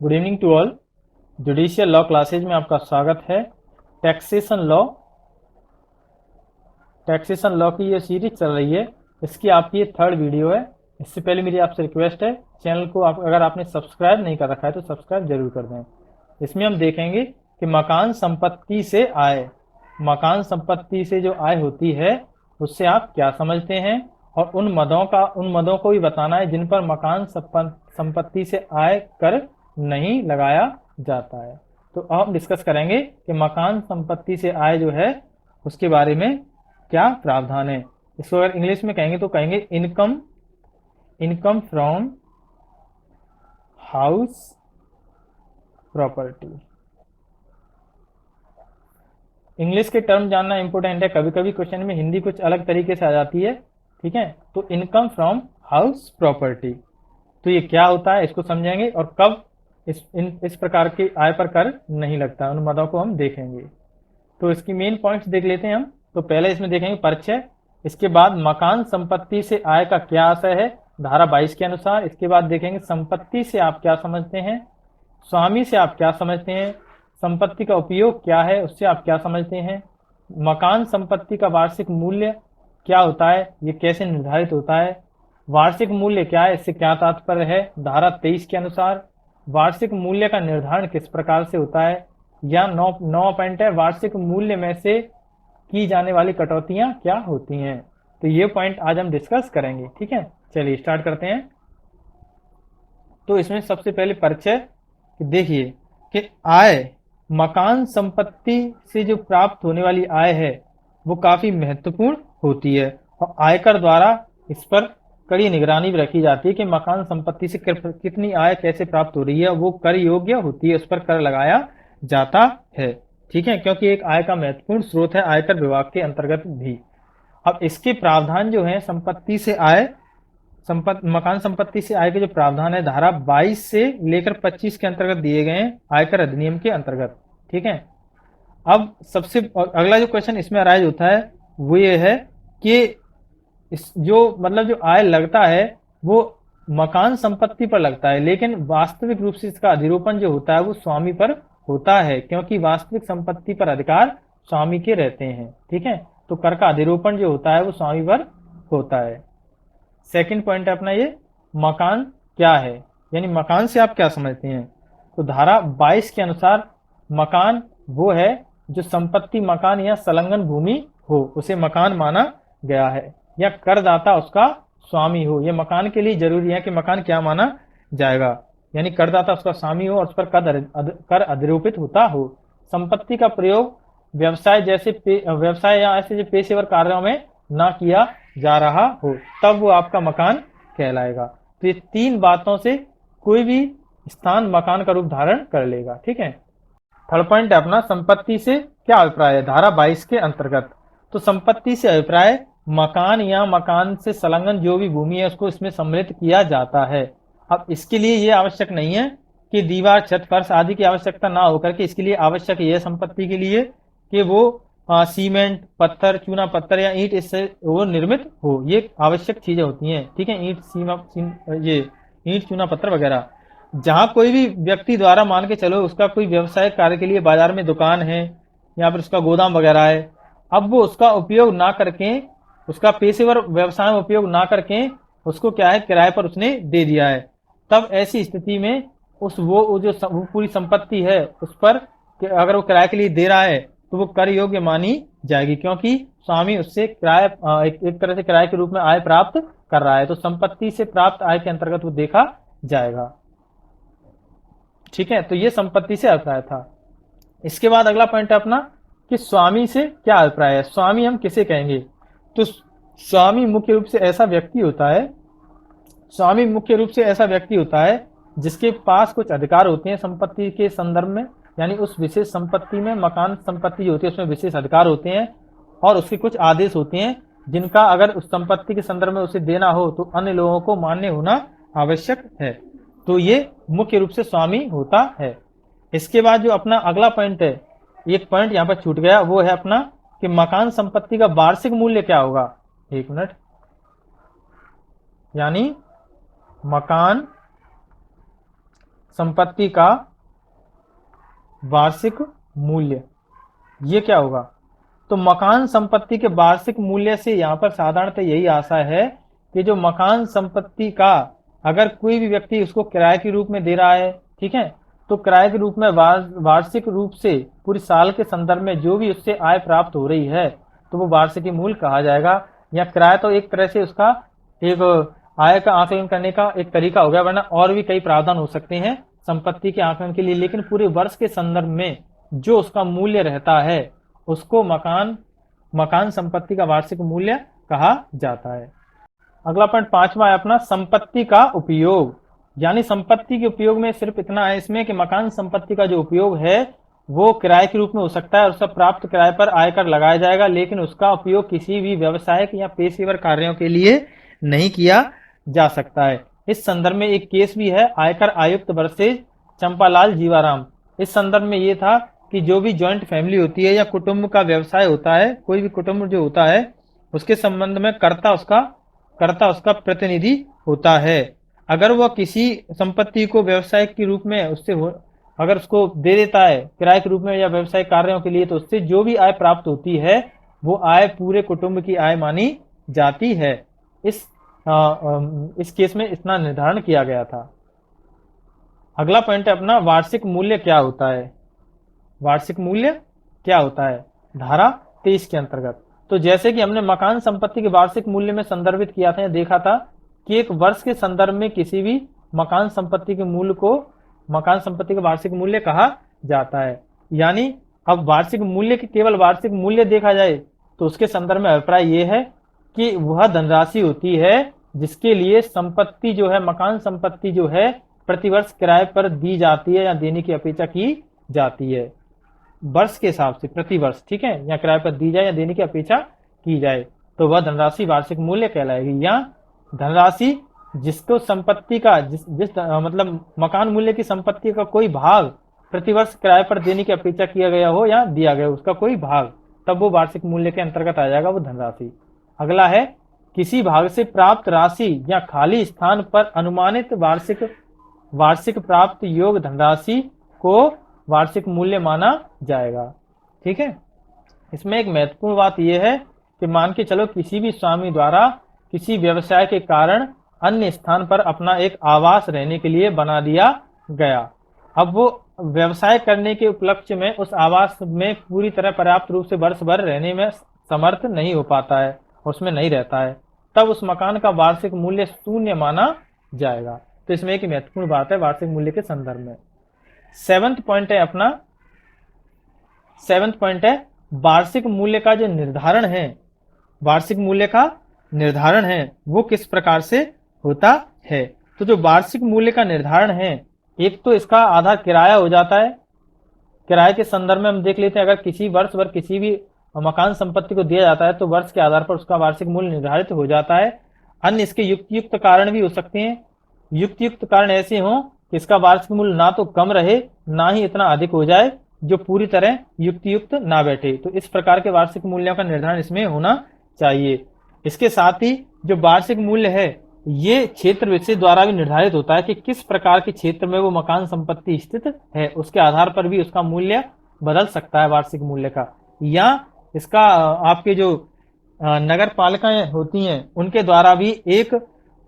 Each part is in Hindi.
Good evening to all. Judicial law classes में आपका स्वागत है। टैक्सेशन लॉ की ये सीरीज चल रही है, इसकी आपकी ये थर्ड वीडियो है। इससे पहले मेरी आपसे रिक्वेस्ट है, चैनल को अगर आपने सब्सक्राइब नहीं कर रखा है तो सब्सक्राइब जरूर कर दें। इसमें हम देखेंगे कि मकान संपत्ति से आय, मकान संपत्ति से जो आय होती है उससे आप क्या समझते हैं, और उन मदों को भी बताना है जिन पर मकान संपत्ति से आय कर नहीं लगाया जाता है। तो अब हम डिस्कस करेंगे कि मकान संपत्ति से आय जो है उसके बारे में क्या प्रावधान है। इसको अगर इंग्लिश में कहेंगे तो कहेंगे income income from house property. English के टर्म जानना इंपॉर्टेंट है, कभी कभी क्वेश्चन में हिंदी कुछ अलग तरीके से आ जाती है। ठीक है, तो इनकम फ्रॉम हाउस प्रॉपर्टी, तो ये क्या होता है इसको समझेंगे, और कब इस प्रकार की आय पर कर नहीं लगता, उन मदों को हम देखेंगे। तो इसकी मेन पॉइंट्स देख लेते हैं हम। तो पहले इसमें देखेंगे परिचय, इसके बाद मकान संपत्ति से आय का क्या आशय है धारा 22 के अनुसार। इसके बाद देखेंगे संपत्ति से आप क्या समझते हैं, स्वामी से आप क्या समझते हैं, संपत्ति का उपयोग क्या है उससे आप क्या समझते हैं, मकान संपत्ति का वार्षिक मूल्य क्या होता है, ये कैसे निर्धारित होता है, वार्षिक मूल्य क्या है, इससे क्या तात्पर्य है धारा 23 के अनुसार, वार्षिक मूल्य का निर्धारण किस प्रकार से होता है, या 9 पॉइंट है वार्षिक मूल्य में से की जाने वाली कटौतियां क्या होती हैं। तो ये पॉइंट आज हम डिस्कस करेंगे। ठीक है, चलिए स्टार्ट करते हैं। तो इसमें सबसे पहले परिचय देखिए कि आय, मकान संपत्ति से जो प्राप्त होने वाली आय है वो काफी महत्वपूर्ण होती है, और आयकर द्वारा इस पर कड़ी निगरानी भी रखी जाती है कि मकान संपत्ति से कितनी आय कैसे प्राप्त हो रही है, वो कर योग्य होती है, उस पर कर लगाया जाता है। ठीक है, क्योंकि एक आय का महत्वपूर्ण स्रोत है आयकर विभाग के अंतर्गत भी। अब इसके प्रावधान जो है संपत्ति से आय, मकान संपत्ति से आय के जो प्रावधान है धारा 22 से लेकर 25 के अंतर्गत दिए गए हैं आयकर अधिनियम के अंतर्गत। ठीक है, अब सबसे अगला जो क्वेश्चन इसमें अराइज होता है वो ये है कि इस जो मतलब जो आय लगता है वो मकान संपत्ति पर लगता है, लेकिन वास्तविक रूप से इसका अधिरोपण जो होता है वो स्वामी पर होता है, क्योंकि वास्तविक संपत्ति पर अधिकार स्वामी के रहते हैं। ठीक है, तो कर का अधिरोपण जो होता है वो स्वामी पर होता है। सेकंड पॉइंट है अपना ये मकान क्या है, यानी मकान से आप क्या समझते हैं। तो धारा 22 के अनुसार मकान वो है जो संपत्ति मकान या संलग्न भूमि हो उसे मकान माना गया है, या करदाता उसका स्वामी हो। ये मकान के लिए जरूरी है कि मकान क्या माना जाएगा, यानी करदाता उसका स्वामी हो और उस पर कर अधिरोपित होता हो। संपत्ति का प्रयोग व्यवसाय या ऐसे जो पेशेवर कार्यों में ना किया जा रहा हो, तब वो आपका मकान कहलाएगा। तो ये तीन बातों से कोई भी स्थान मकान का रूप धारण कर लेगा। ठीक है, थर्ड पॉइंट है अपना संपत्ति से क्या अभिप्राय है धारा 22 के अंतर्गत। तो संपत्ति से अभिप्राय मकान या मकान से संलग्न जो भी भूमि है उसको इसमें सम्मिलित किया जाता है। अब इसके लिए ये आवश्यक नहीं है कि दीवार छत फर्श आदि की आवश्यकता ना होकर के इसके लिए आवश्यक है संपत्ति के लिए कि वो सीमेंट पत्थर चूना पत्थर या ईंट इससे वो निर्मित हो, ये आवश्यक चीजें होती हैं। ठीक है, ये ईंट चूना पत्थर वगैरह। जहां कोई भी व्यक्ति द्वारा मान के चलो उसका कोई व्यवसायिक कार्य के लिए बाजार में दुकान है या फिर उसका गोदाम वगैरह है, अब वो उसका उपयोग ना करके, उसका पेशेवर व्यवसाय में उपयोग ना करके उसको क्या है किराए पर उसने दे दिया है, तब ऐसी स्थिति में वो पूरी संपत्ति है उस पर अगर वो किराए के लिए दे रहा है तो वो कर योग्य मानी जाएगी, क्योंकि स्वामी उससे किराए एक तरह से किराए के रूप में आय प्राप्त कर रहा है, तो संपत्ति से प्राप्त आय के अंतर्गत वो देखा जाएगा। ठीक है, तो ये संपत्ति से अभिप्राय था। इसके बाद अगला पॉइंट है अपना कि स्वामी से क्या अभिप्राय है, स्वामी हम किसे कहेंगे। तो स्वामी मुख्य रूप से ऐसा व्यक्ति होता है, स्वामी मुख्य रूप से ऐसा व्यक्ति होता है जिसके पास कुछ अधिकार होते हैं संपत्ति के संदर्भ में, यानी उस विशेष संपत्ति में मकान संपत्ति जो होती है उसमें विशेष अधिकार होते हैं और उसके कुछ आदेश होते हैं जिनका अगर उस संपत्ति के संदर्भ में उसे देना हो तो अन्य लोगों को मान्य होना आवश्यक है। तो ये मुख्य रूप से स्वामी होता है। इसके बाद जो अपना अगला पॉइंट है, एक पॉइंट यहाँ पर छूट गया, वो है अपना कि मकान संपत्ति का वार्षिक मूल्य क्या होगा। एक मिनट, यानी मकान संपत्ति का वार्षिक मूल्य, ये क्या होगा? तो मकान संपत्ति के वार्षिक मूल्य से यहाँ पर साधारणतः यही आशा है कि जो मकान संपत्ति का अगर कोई भी व्यक्ति उसको किराए के रूप में दे रहा है, ठीक है, तो किराए के रूप में वार्षिक रूप से पूरी साल के संदर्भ में जो भी उससे आय प्राप्त हो रही है तो वो वार्षिकी मूल्य कहा जाएगा। या किराया तो एक तरह से उसका एक आय का आकलन करने का एक तरीका हो गया, वरना और भी कई प्रावधान हो सकते हैं संपत्ति के आकलन के लिए, लेकिन पूरे वर्ष के संदर्भ में जो उसका मूल्य रहता है उसको मकान संपत्ति का वार्षिक मूल्य कहा जाता है। अगला पॉइंट 5वां है अपना संपत्ति का उपयोग। यानी संपत्ति के उपयोग में सिर्फ इतना है इसमें कि मकान संपत्ति का जो उपयोग है वो किराए के रूप में हो सकता है और उसका प्राप्त किराए पर आयकर लगाया जाएगा, लेकिन उसका उपयोग किसी भी व्यवसायिक या पेशेवर कार्यों के लिए नहीं किया जा सकता है। इस संदर्भ में एक केस भी है, आयकर आयुक्त वर्सेज चंपालाल जीवाराम। इस संदर्भ में ये था कि जो भी जॉइंट फैमिली होती है या कुटुंब का व्यवसाय होता है, कोई भी कुटुंब जो होता है उसके संबंध में कर्ता उसका प्रतिनिधि होता है। अगर वह किसी संपत्ति को व्यवसाय के रूप में अगर उसको दे देता है किराए के रूप में या व्यवसायिक कार्यों के लिए, तो उससे जो भी आय प्राप्त होती है वो आय पूरे कुटुंब की आय मानी जाती है। इस केस में इतना निर्धारण किया गया था। अगला पॉइंट है अपना वार्षिक मूल्य क्या होता है। वार्षिक मूल्य क्या होता है धारा 23 के अंतर्गत। तो जैसे कि हमने मकान संपत्ति के वार्षिक मूल्य में संदर्भित किया था या देखा था कि एक वर्ष के संदर्भ में किसी भी मकान संपत्ति के मूल्य को मकान संपत्ति का वार्षिक मूल्य कहा जाता है। यानी अब वार्षिक मूल्य की केवल वार्षिक मूल्य देखा जाए तो उसके संदर्भ में अभिप्राय ये है कि वह धनराशि होती है जिसके लिए संपत्ति जो है, मकान संपत्ति जो है प्रतिवर्ष किराए पर दी जाती है या देने की अपेक्षा की जाती है वर्ष के हिसाब से, प्रतिवर्ष, ठीक है, या किराए पर दी जाए या देने की अपेक्षा की जाए तो वह धनराशि वार्षिक मूल्य कहलाएगी। या धनराशि जिसको संपत्ति का मतलब मकान मूल्य की संपत्ति का कोई भाग प्रतिवर्ष किराए पर देने की अपेक्षा किया गया हो या दिया गया उसका कोई भाग, तब वो वार्षिक मूल्य के अंतर्गत आ जाएगा वो धनराशि। अगला है किसी भाग से प्राप्त राशि या खाली स्थान पर अनुमानित वार्षिक प्राप्त योग धनराशि को वार्षिक मूल्य माना जाएगा। ठीक है, इसमें एक महत्वपूर्ण बात यह है कि मान के चलो किसी भी स्वामी द्वारा किसी व्यवसाय के कारण अन्य स्थान पर अपना एक आवास रहने के लिए बना दिया गया। अब वो व्यवसाय करने के उपलक्ष्य में उस आवास में पूरी तरह पर्याप्त रूप से वर्ष भर रहने में समर्थ नहीं हो पाता है, उसमें नहीं रहता है, तब उस मकान का वार्षिक मूल्य शून्य माना जाएगा। तो इसमें एक महत्वपूर्ण बात है वार्षिक मूल्य के संदर्भ में। सेवंथ पॉइंट है वार्षिक मूल्य का जो निर्धारण है, वार्षिक मूल्य का निर्धारण है वो किस प्रकार से होता है। तो जो वार्षिक मूल्य का निर्धारण है, एक तो इसका आधार किराया हो जाता है। किराए के संदर्भ में हम देख लेते हैं, अगर किसी वर्ष भर किसी भी मकान संपत्ति को दिया जाता है तो वर्ष के आधार पर उसका वार्षिक मूल्य निर्धारित हो जाता है। अन्य इसके युक्त कारण भी हो सकते हैं। युक्त कारण ऐसे हों कि इसका वार्षिक मूल्य ना तो कम रहे ना ही इतना अधिक हो जाए जो पूरी तरह युक्त ना बैठे। तो इस प्रकार के वार्षिक मूल्यों का निर्धारण इसमें होना चाहिए। इसके साथ ही जो वार्षिक मूल्य है ये क्षेत्र विशेष द्वारा भी निर्धारित होता है कि किस प्रकार के क्षेत्र में वो मकान संपत्ति स्थित है, उसके आधार पर भी उसका मूल्य बदल सकता है वार्षिक मूल्य का। या इसका आपके जो नगर पालिकाएं होती हैं उनके द्वारा भी एक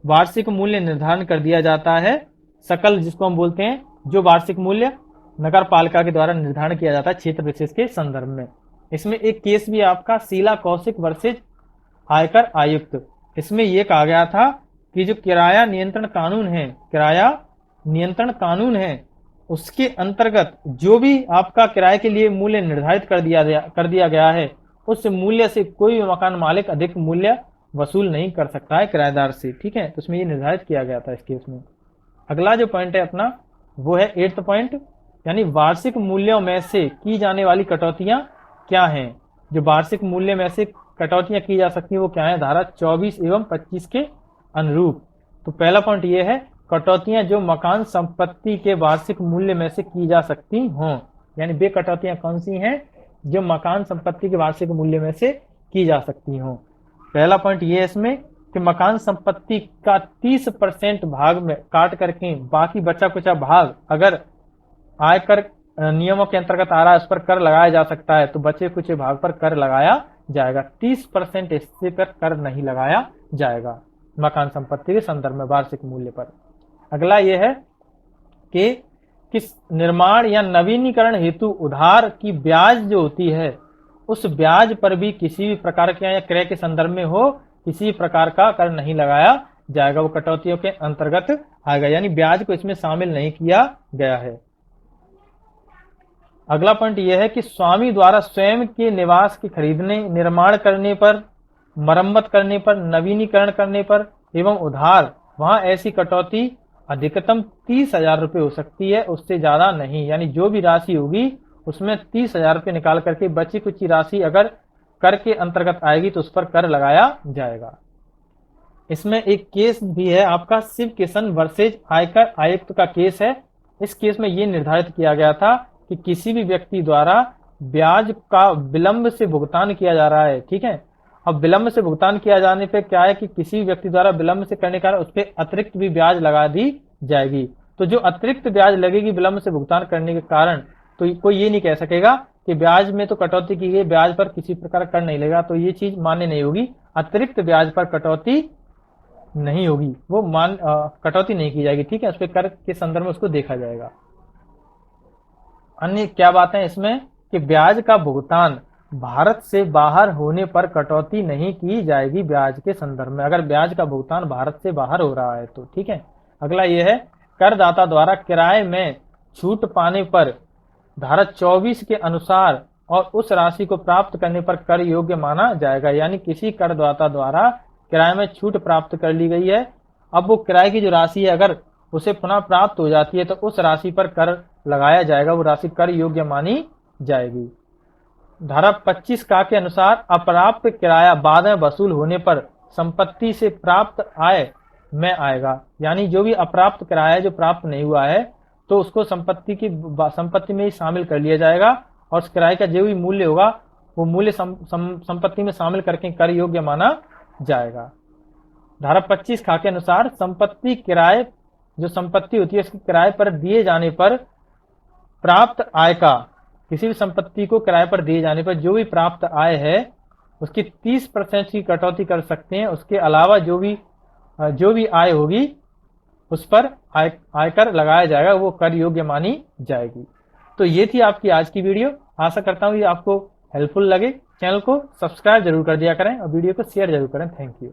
वार्षिक मूल्य निर्धारण कर दिया जाता है, सकल जिसको हम बोलते हैं, जो वार्षिक मूल्य नगर पालिका के द्वारा निर्धारण किया जाता है क्षेत्र विशेष के संदर्भ में। इसमें एक केस भी आपका शीला कौशिक वर्सेज आयकर आयुक्त। इसमें यह कहा गया था कि जो किराया नियंत्रण कानून है उसके अंतर्गत जो भी आपका किराए के लिए मूल्य निर्धारित कर दिया गया है उस मूल्य से कोई भी मकान मालिक अधिक मूल्य वसूल नहीं कर सकता है किराएदार से। ठीक है, तो उसमें ये निर्धारित किया गया था इस केस में। अगला जो पॉइंट है अपना वो है 8th पॉइंट, यानी वार्षिक मूल्यों में से की जाने वाली कटौतियां क्या हैं। जो वार्षिक मूल्य में से कटौतियां की जा सकती हैं वो क्या है, धारा 24 एवं 25 के अनुरूप। तो पहला पॉइंट ये है कटौतियां जो मकान संपत्ति के वार्षिक मूल्य में से की जा सकती हों। यानी वे कटौतियां कौन सी हैं जो मकान संपत्ति के वार्षिक मूल्य में से की जा सकती हों। पहला पॉइंट ये है इसमें कि कि मकान संपत्ति का 30% भाग में काट करके बाकी बचा कुचा भाग अगर आयकर नियमों के अंतर्गत आ रहा है, उस पर कर लगाया जा सकता है, तो बचे कुछ भाग पर कर लगाया जाएगा। 30% इससे पर कर नहीं लगाया जाएगा मकान संपत्ति के संदर्भ में वार्षिक मूल्य पर। अगला यह है कि किस निर्माण या नवीनीकरण हेतु उधार की ब्याज जो होती है, उस ब्याज पर भी किसी भी प्रकार के या क्रय के संदर्भ में हो, किसी भी प्रकार का कर नहीं लगाया जाएगा, वो कटौतियों के अंतर्गत आएगा, यानी ब्याज को इसमें शामिल नहीं किया गया है। अगला पॉइंट यह है कि स्वामी द्वारा स्वयं के निवास के खरीदने, निर्माण करने पर, मरम्मत करने पर, नवीनीकरण करने पर एवं उधार, वहां ऐसी कटौती अधिकतम 30,000 रुपये हो सकती है, उससे ज्यादा नहीं। यानी जो भी राशि होगी उसमें 30,000 रुपये निकाल करके बची कुछ राशि अगर कर के अंतर्गत आएगी तो उस पर कर लगाया जाएगा। इसमें एक केस भी है आपका शिव किशन वर्सेज आयकर आयुक्त का केस है। इस केस में यह निर्धारित किया गया था कि किसी भी व्यक्ति द्वारा ब्याज का विलंब से भुगतान किया जा रहा है, ठीक है। अब विलंब से भुगतान किया जाने पे क्या है कि किसी व्यक्ति द्वारा विलंब से करने का उस पर अतिरिक्त भी ब्याज लगा दी जाएगी। तो जो अतिरिक्त ब्याज लगेगी विलंब से भुगतान करने के कारण, तो कोई ये नहीं कह सकेगा कि ब्याज में तो कटौती की गई, ब्याज पर किसी प्रकार कर नहीं लेगा, तो ये चीज मान्य नहीं होगी। अतिरिक्त ब्याज पर कटौती नहीं होगी, वो कटौती नहीं की जाएगी, ठीक है। उस पर कर के संदर्भ में उसको देखा जाएगा। अन्य क्या बात है इसमें कि ब्याज का भुगतान भारत से बाहर होने पर कटौती नहीं की जाएगी ब्याज के संदर्भ में, अगर ब्याज का भुगतान भारत से बाहर हो रहा है तो, ठीक है। अगला यह है करदाता द्वारा किराए में छूट पाने पर धारा 24 के अनुसार और उस राशि को प्राप्त करने पर कर योग्य माना जाएगा। यानी किसी करदाता द्वारा किराए में छूट प्राप्त कर ली गई है, अब वो किराए की जो राशि है अगर उसे पुनः प्राप्त हो जाती है तो उस राशि पर कर लगाया जाएगा, वो राशि कर योग्य मानी जाएगी। धारा 25 का के अनुसार अप्राप्त किराया बाद में वसूल होने पर संपत्ति से प्राप्त आय में आएगा। यानी जो भी अप्राप्त किराया जो प्राप्त नहीं हुआ है तो उसको संपत्ति में ही शामिल कर लिया जाएगा, और उस किराए का जो भी मूल्य होगा वो मूल्य संपत्ति में शामिल करके कर योग्य माना जाएगा। धारा 25 खा के अनुसार संपत्ति किराए जो संपत्ति होती है उसके किराए पर दिए जाने पर प्राप्त आय का, किसी भी संपत्ति को किराए पर दिए जाने पर जो भी प्राप्त आय है उसकी 30% की कटौती कर सकते हैं। उसके अलावा जो भी आय होगी उस पर आयकर लगाया जाएगा, वो कर योग्य मानी जाएगी। तो ये थी आपकी आज की वीडियो। आशा करता हूँ ये आपको हेल्पफुल लगे। चैनल को सब्सक्राइब जरूर कर दिया करें और वीडियो को शेयर जरूर करें। Thank you.